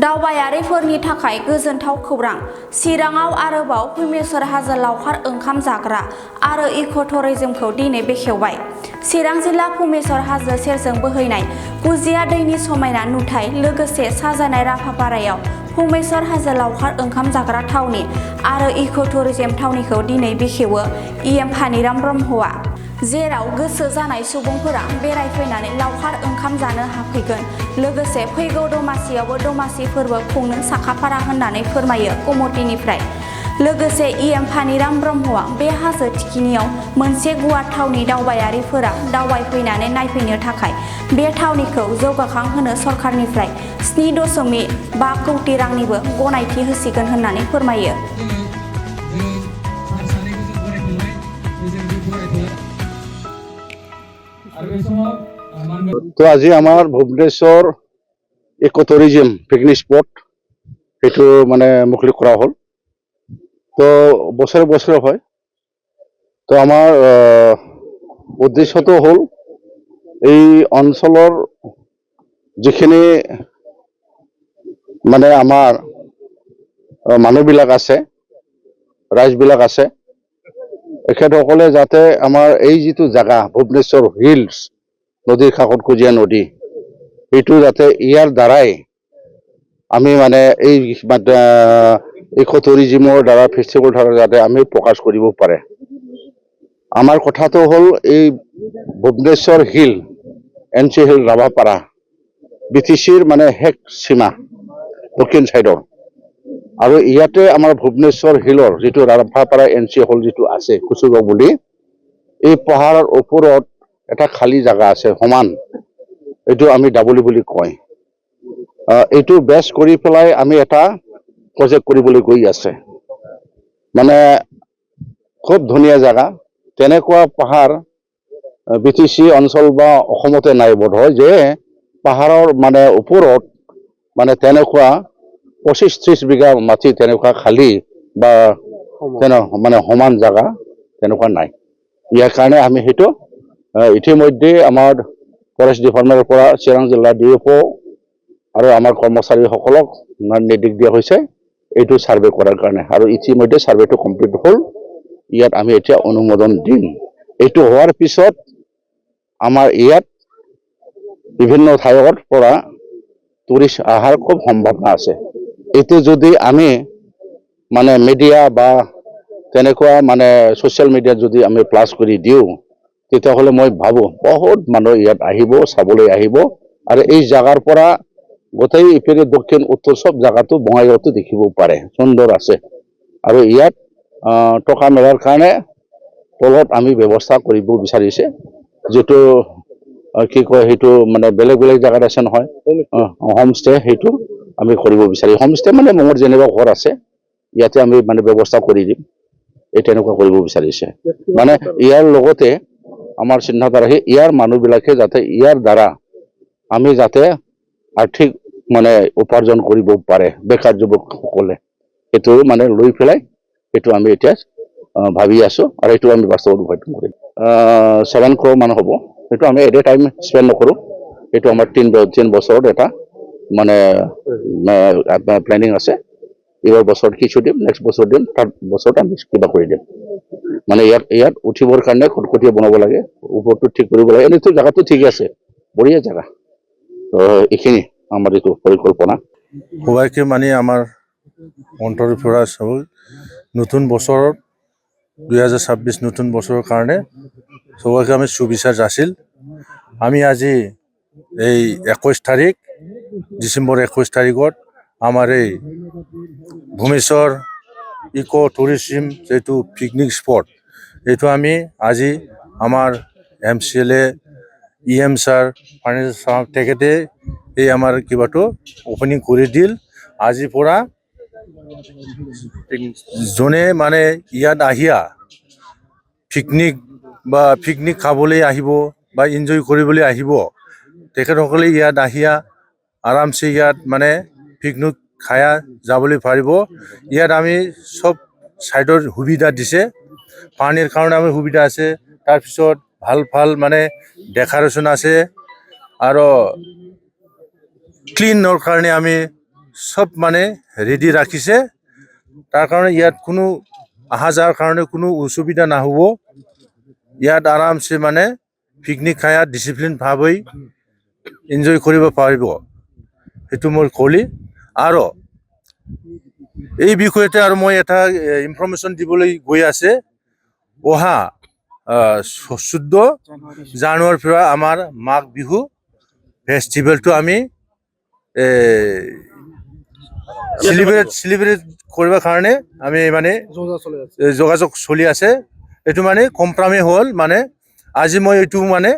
दावबायारिफोरनि थाखाय गोजोनथाव खौरां चिराङाव आरोबाव भुमेश्वर हाजो लावखार ओंखाम जाग्रा आरो इक' टुरिजमखौ दिनै बेखेवबाय। चिरां जिल्ला भुमेश्वर हाजो सेरजों बोहैनाय कुजिया दैनि समायना नुथाय लोगोसे साजायनाय राभापारायाव भुमेश्वर हाजो लावखार ओंखाम जाग्रा थावनि आरो इक' टुरिजम थावनिखौ दिनै बेखेवो इएम फानिराम ब्रह्मआ। जेराव गोसो जानाय सुबुंफोरा बेरायफैनानै लावखार ओंखाम जानो हाफैगोन। लोगोसे फैगौ दमासियावबो दमासि फोरबो खुंनो साखाफारा होननानै फोरमायो कमिटिनिफ्राय। लोगोसे इएम फानिराम ब्रह्मआ बे हाजो थिखिनियाव मोनसे गुवार थावनि दावबायारिफोरा दावबायफैनानै नायफैनो थाखाय बे थावनिखौ जौगाखांहोनो सरकारनिफ्राय 7.5 कौटि रांनिबो गनायथि होसिगोन होननानै फोरमायो। তো আজি আমাৰ ভুৱনেশ্বৰ ইক' টুৰিজম পিকনিক স্পট সেইটো মানে মুকলি কৰা হ'ল। তো বছৰে বছৰে হয়। তো আমাৰ উদ্দেশ্যটো হ'ল এই অঞ্চলৰ যিখিনি মানে আমাৰ মানুহবিলাক আছে, ৰাইজবিলাক আছে, এখেতসকলে যাতে আমাৰ এই যিটো জাগা ভুৱনেশ্বৰ হিলছ নদীৰ কাষত কুজিয়া নদী এইটো যাতে ইয়াৰ দ্বাৰাই আমি মানে এই ইক' টুৰিজমৰ দ্বাৰা ফেষ্টিভেল দ্বাৰা যাতে আমি প্ৰকাশ কৰিব পাৰে। আমাৰ কথাটো হ'ল এই Bhubaneswar hill NC hill Rabhapara BTCৰ মানে শেষ সীমা দক্ষিণ চাইডৰ আৰু ইয়াতে আমাৰ ভুৱনেশ্বৰ হিলৰ যিটো ৰাভাপাৰা NC হল যিটো আছে কুচুগাঁও বুলি এই পাহাৰৰ ওপৰত এটা খালী জাগা আছে সমান, এইটো আমি ডাবলি বুলি কয়। এইটো বেছ কৰি পেলাই আমি এটা প্ৰজেক্ট কৰিবলৈ গৈ আছে। মানে খুব ধুনীয়া জাগা, তেনেকুৱা পাহাৰ BTC অঞ্চল বা অসমতে নাই বোধ হয় যে পাহাৰৰ মানে ওপৰত মানে তেনেকুৱা 25-30 বিঘা মাটি তেনেকুৱা খালী বা মানে সমান জাগা তেনেকুৱা নাই। ইয়াৰ কাৰণে আমি সেইটো ইতিমধ্যে আমাৰ ফৰেষ্ট ডিপাৰ্টমেণ্টৰ পৰা চিৰাং জিলা DFO আৰু আমাৰ কৰ্মচাৰীসকলক নিৰ্দেশ দিয়া হৈছে এইটো ছাৰ্ভে কৰাৰ কাৰণে, আৰু ইতিমধ্যে ছাৰ্ভেটো কমপ্লিট হ'ল। ইয়াত আমি এতিয়া অনুমোদন দিম। এইটো হোৱাৰ পিছত আমাৰ ইয়াত বিভিন্ন ঠাইৰ পৰা টুৰিষ্ট অহাৰ খুব সম্ভাৱনা আছে। এইটো যদি আমি মানে মিডিয়া বা তেনেকুৱা মানে ছ'চিয়েল মিডিয়াত যদি আমি প্লাছ কৰি দিওঁ তেতিয়াহ'লে মই ভাবোঁ বহুত মানুহ ইয়াত আহিব, চাবলৈ আহিব, আৰু এই জাগাৰ পৰা গোটেই ইপিনে দক্ষিণ উত্তৰ চব জাগাটো বঙাইগাঁৱতো দেখিব পাৰে, সুন্দৰ আছে। আৰু ইয়াত টকা মেলাৰ কাৰণে তলত আমি ব্যৱস্থা কৰিব বিচাৰিছে, যিটো কি কয় সেইটো মানে বেলেগ বেলেগ জাগাত আছে নহয় হোমষ্টে, সেইটো আমি কৰিব বিচাৰি। হোমষ্টে মানে মোৰ যেনিবা ঘৰ আছে ইয়াতে আমি মানে ব্যৱস্থা কৰি দিম, এই তেনেকুৱা কৰিব বিচাৰিছে। মানে ইয়াৰ লগতে আমাৰ চিন্তাধাৰা ইয়াৰ মানুহবিলাকে যাতে ইয়াৰ দ্বাৰা আমি যাতে আৰ্থিক মানে উপাৰ্জন কৰিব পাৰে বেকাৰ যুৱকসকলে, সেইটো মানে লৈ পেলাই সেইটো আমি এতিয়া ভাবি আছো, আৰু এইটো আমি বাস্তৱত ৰূপায়িত কৰিম। 7 crore মান হ'ব। সেইটো আমি এট এ টাইম স্পেণ্ড নকৰোঁ, সেইটো আমাৰ 3 বছৰত এটা মানে প্লেনিং আছে। এইবাৰ বছৰত কিছু দিম, নেক্সট বছৰ দিম, তাৰ বছৰত আমি কিবা কৰি দিম। মানে ইয়াত উঠিবৰ কাৰণে খটখটিয়া বনাব লাগে, ওপৰটো ঠিক কৰিব লাগে। এনেইতো জাগাটো ঠিক আছে, বঢ়িয়া জাগা। এইখিনি আমাৰ এইটো পৰিকল্পনা। সবাইকে মানে আমাৰ অন্তৰৰ পৰা নতুন বছৰত 2026 নতুন বছৰৰ কাৰণে সবাইকে আমি শুভেচ্ছা যাচিল। আমি আজি এই 21 তাৰিখ ডিচেম্বৰ 21 তাৰিখত আমাৰ এই ভুৱনেশ্বৰ ইক' টুৰিজম যিটো পিকনিক স্পট এইটো আমি আজি আমাৰ MCLA EM sir furniture sir তেখেতে এই আমাৰ কিবাটো অপেনিং কৰি দিল। আজিৰ পৰা যোনে মানে ইয়াত আহিয়া পিকনিক খাবলৈ আহিব বা এনজয় কৰিবলৈ আহিব, তেখেতসকলে ইয়াত আহিয়া আৰামছে ইয়াত মানে পিকনিক খাই যাবলৈ পাৰিব। ইয়াত আমি চব ছাইডৰ সুবিধা দিছে, পানীৰ কাৰণে আমি সুবিধা আছে, তাৰপিছত ভাল মানে ডেক'ৰেশ্যন আছে, আৰু ক্লিনৰ কাৰণে আমি চব মানে ৰেডি ৰাখিছে। তাৰ কাৰণে ইয়াত কোনো অহা যোৱাৰ কাৰণে কোনো অসুবিধা নহ'ব। ইয়াত আৰামছে মানে পিকনিক খাই ডিচিপ্লিন ভাৱে এনজয় কৰিব পাৰিব, সেইটো মই ক'লি। আৰু এই বিষয়তে আৰু মই এটা ইনফৰমেশ্যন দিবলৈ গৈ আছে। অহা 14 জানুৱাৰীৰ পৰা আমাৰ মাঘ বিহু ফেষ্টিভেলটো আমি চেলিব্ৰেট কৰিবৰ কাৰণে আমি মানে যোগাযোগ চলি আছে। এইটো মানে কমপ্ৰমাইজ হ'ল, মানে আজি মই এইটো মানে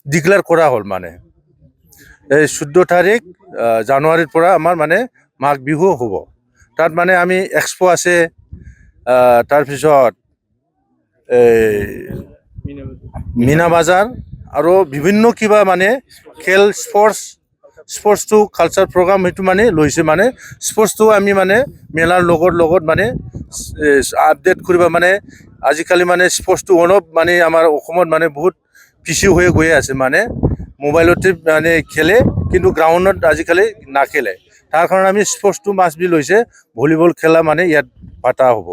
ডিক্লেয়াৰ কৰা হ'ল। মানে এই 14 তাৰিখ জানুৱাৰীৰ পৰা আমাৰ মানে মাঘ বিহু হ'ব। তাত মানে আমি এক্সপো আছে, তাৰপিছত মীনা বাজাৰ আৰু বিভিন্ন কিবা মানে খেল স্পৰ্টছটো কালচাৰ প্ৰগ্ৰাম সেইটো মানে লৈছে। মানে স্পৰ্টছটো আমি মানে মেলাৰ লগত মানে আপডেট কৰিব। মানে আজিকালি মানে স্পৰ্টছটো অলপ মানে আমাৰ অসমত মানে বহুত পিছি হৈ গৈ আছে। মানে মোবাইলতে মানে খেলে, কিন্তু গ্ৰাউণ্ডত আজিকালি নাখেলে। তাৰ কাৰণে আমি স্পৰ্টছটো মাষ্ট বি লৈছে। ভলীবল খেলা মানে ইয়াত পাতা হ'ব।